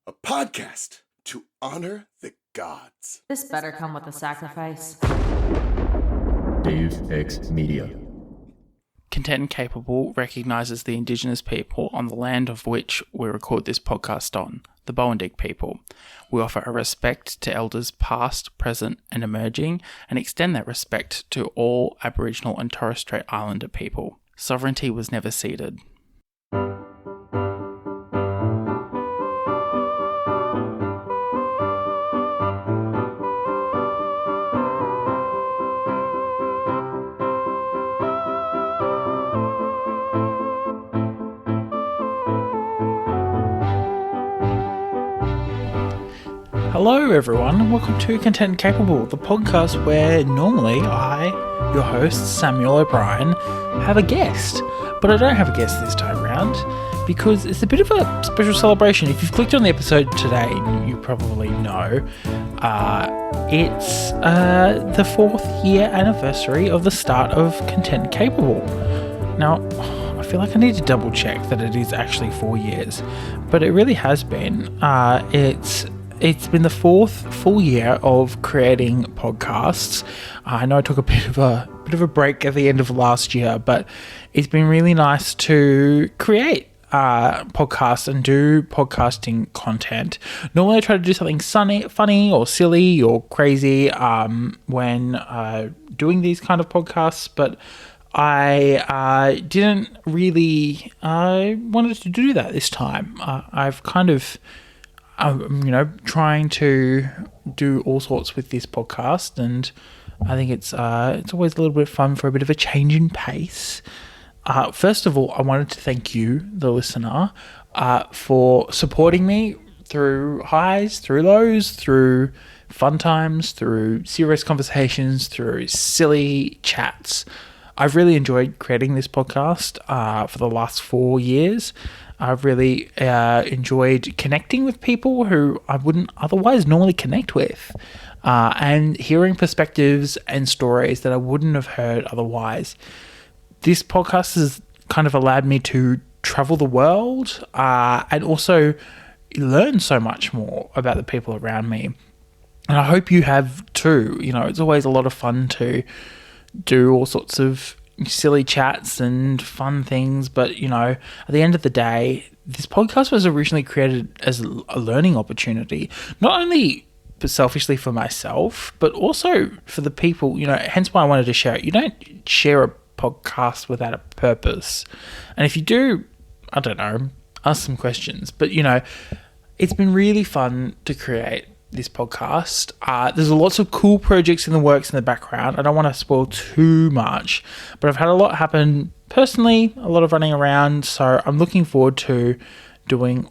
a podcast to honor the gods. This better come with a sacrifice. Dave X Media. Content and Capable recognises the Indigenous people on the land of which we record this podcast on, the Boandik people. We offer a respect to elders past, present and emerging, and extend that respect to all Aboriginal and Torres Strait Islander people. Sovereignty was never ceded. Hello everyone, and welcome to Content and Capable, the podcast where normally I, your host Samuel O'Brien, have a guest. But I don't have a guest this time around because it's a bit of a special celebration. If you've clicked on the episode today, you probably know it's the 4th year anniversary of the start of Content and Capable. Now, I feel like I need to double check that it is actually 4 years, but it really has been. It's been the 4th full year of creating podcasts. I know I took a bit of a break at the end of last year, but it's been really nice to create podcasts and do podcasting content. Normally I try to do something funny or silly or crazy when doing these kind of podcasts, but I didn't really wanted to do that this time. I've kind of trying to do all sorts with this podcast, and I think it's always a little bit fun for a bit of a change in pace. First of all, I wanted to thank you, the listener, for supporting me through highs, through lows, through fun times, through serious conversations, through silly chats. I've really enjoyed creating this podcast for the last 4 years. I've really enjoyed connecting with people who I wouldn't otherwise normally connect with, and hearing perspectives and stories that I wouldn't have heard otherwise. This podcast has kind of allowed me to travel the world and also learn so much more about the people around me. And I hope you have too. It's always a lot of fun to do all sorts of silly chats and fun things, but at the end of the day, this podcast was originally created as a learning opportunity, not only selfishly for myself, but also for the people, hence why I wanted to share it. You don't share a podcast without a purpose. And if you do, I don't know, ask some questions, but it's been really fun to create this podcast. There's lots of cool projects in the works in the background. I don't want to spoil too much, but I've had a lot happen personally, a lot of running around, so I'm looking forward to doing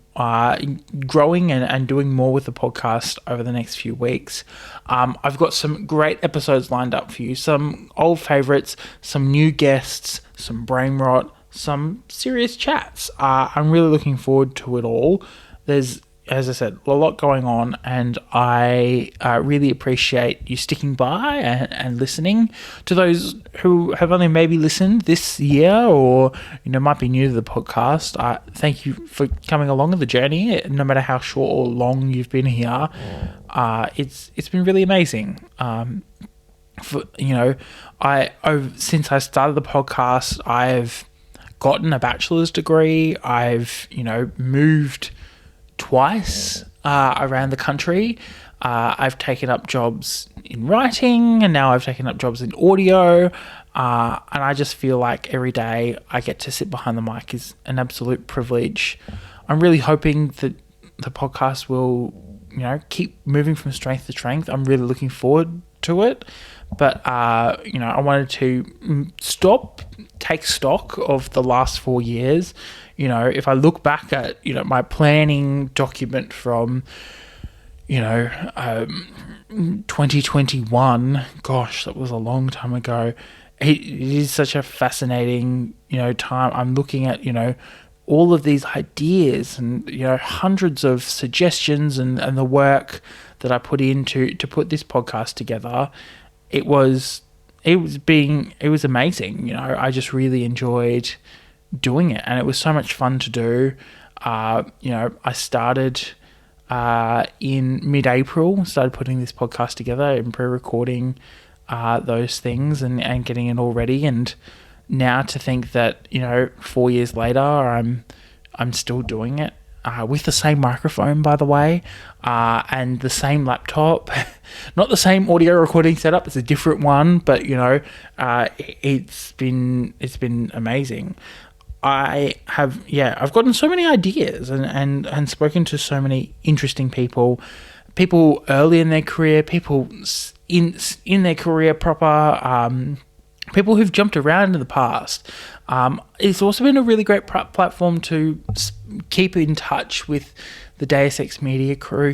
growing and doing more with the podcast over the next few weeks. I've got some great episodes lined up for you, some old favorites, some new guests, some brain rot, some serious chats. I'm really looking forward to it all. There's, as I said, a lot going on, and I really appreciate you sticking by and listening. To those who have only maybe listened this year or might be new to the podcast, thank you for coming along on the journey. No matter how short or long you've been here, it's been really amazing. Since I started the podcast, I've gotten a bachelor's degree. I've moved twice around the country. I've taken up jobs in writing, and now I've taken up jobs in audio, and I just feel like every day I get to sit behind the mic is an absolute privilege. I'm really hoping that the podcast will keep moving from strength to strength. I'm really looking forward to it, but I wanted to take stock of the last 4 years. If I look back at my planning document from 2021, gosh, that was a long time ago. It is such a fascinating time. I'm looking at all of these ideas and hundreds of suggestions and the work that I put into to put this podcast together. It was amazing. I just really enjoyed doing it, and it was so much fun to do. I started in mid-April, started putting this podcast together and pre-recording those things and getting it all ready. And now to think that, 4 years later, I'm still doing it. With the same microphone, by the way, and the same laptop. Not the same audio recording setup, it's a different one, but it's been amazing. I've gotten so many ideas and spoken to so many interesting people early in their career, people in their career proper, people who've jumped around in the past. It's also been a really great platform to keep in touch with the Deus Ex Media crew.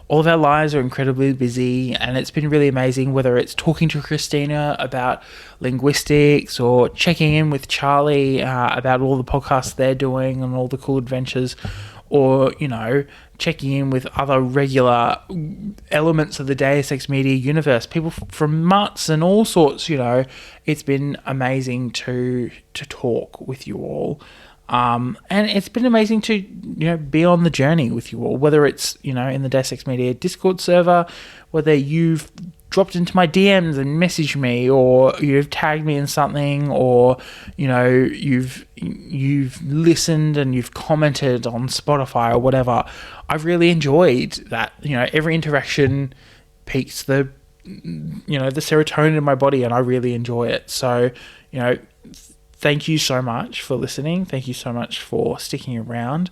All of our lives are incredibly busy, and it's been really amazing, whether it's talking to Christina about linguistics or checking in with Charlie about all the podcasts they're doing and all the cool adventures, or, checking in with other regular elements of the Deus Ex Media universe, people from Mutts and all sorts. It's been amazing to talk with you all. And it's been amazing to, be on the journey with you all, whether it's, in the Deus Ex Media Discord server, whether you've dropped into my DMs and messaged me, or you've tagged me in something, or, you've listened and you've commented on Spotify or whatever. I've really enjoyed that. Every interaction peaks the serotonin in my body, and I really enjoy it. So, thank you so much for listening. Thank you so much for sticking around.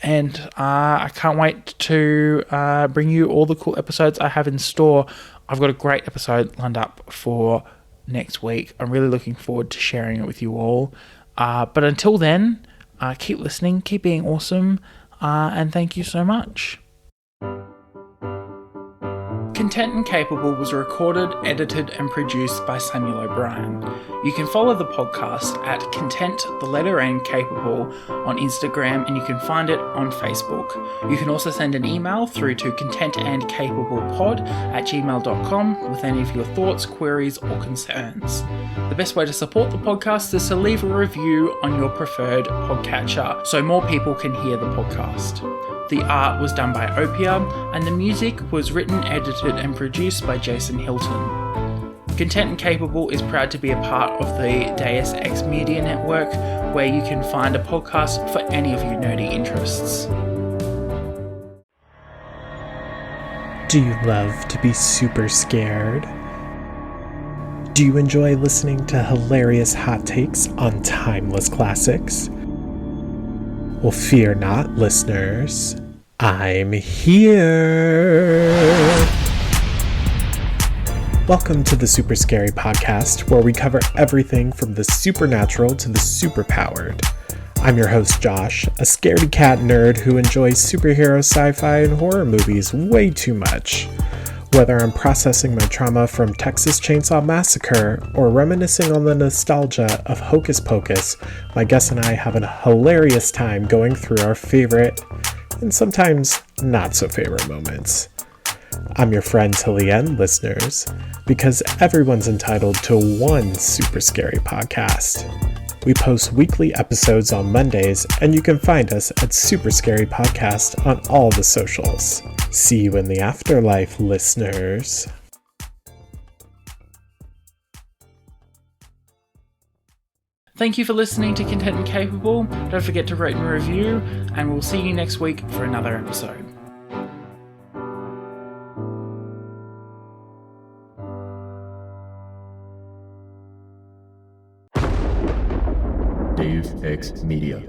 And I can't wait to bring you all the cool episodes I have in store. I've got a great episode lined up for next week. I'm really looking forward to sharing it with you all. But until then, keep listening, keep being awesome, and thank you so much. Content and Capable was recorded, edited, and produced by Samuel O'Brien. You can follow the podcast at Content, the letter N, Capable on Instagram, and you can find it on Facebook. You can also send an email through to contentandcapablepod@gmail.com with any of your thoughts, queries, or concerns. The best way to support the podcast is to leave a review on your preferred podcatcher so more people can hear the podcast. The art was done by Opia, and the music was written, edited, and produced by Jason Hilton. Content and Capable is proud to be a part of the Deus Ex Media Network, where you can find a podcast for any of your nerdy interests. Do you love to be super scared? Do you enjoy listening to hilarious hot takes on timeless classics? Well, fear not, listeners. I'm here. Welcome to the Super Scary Podcast, where we cover everything from the supernatural to the superpowered. I'm your host, Josh, a scaredy cat nerd who enjoys superhero, sci-fi, and horror movies way too much. Whether I'm processing my trauma from Texas Chainsaw Massacre or reminiscing on the nostalgia of Hocus Pocus, my guests and I have a hilarious time going through our favorite and sometimes not so favorite moments. I'm your friend till the end, listeners, because everyone's entitled to one super scary podcast. We post weekly episodes on Mondays, and you can find us at Super Scary Podcast on all the socials. See you in the afterlife, listeners. Thank you for listening to Content and Capable. Don't forget to rate and review, and we'll see you next week for another episode. Deus Ex Media.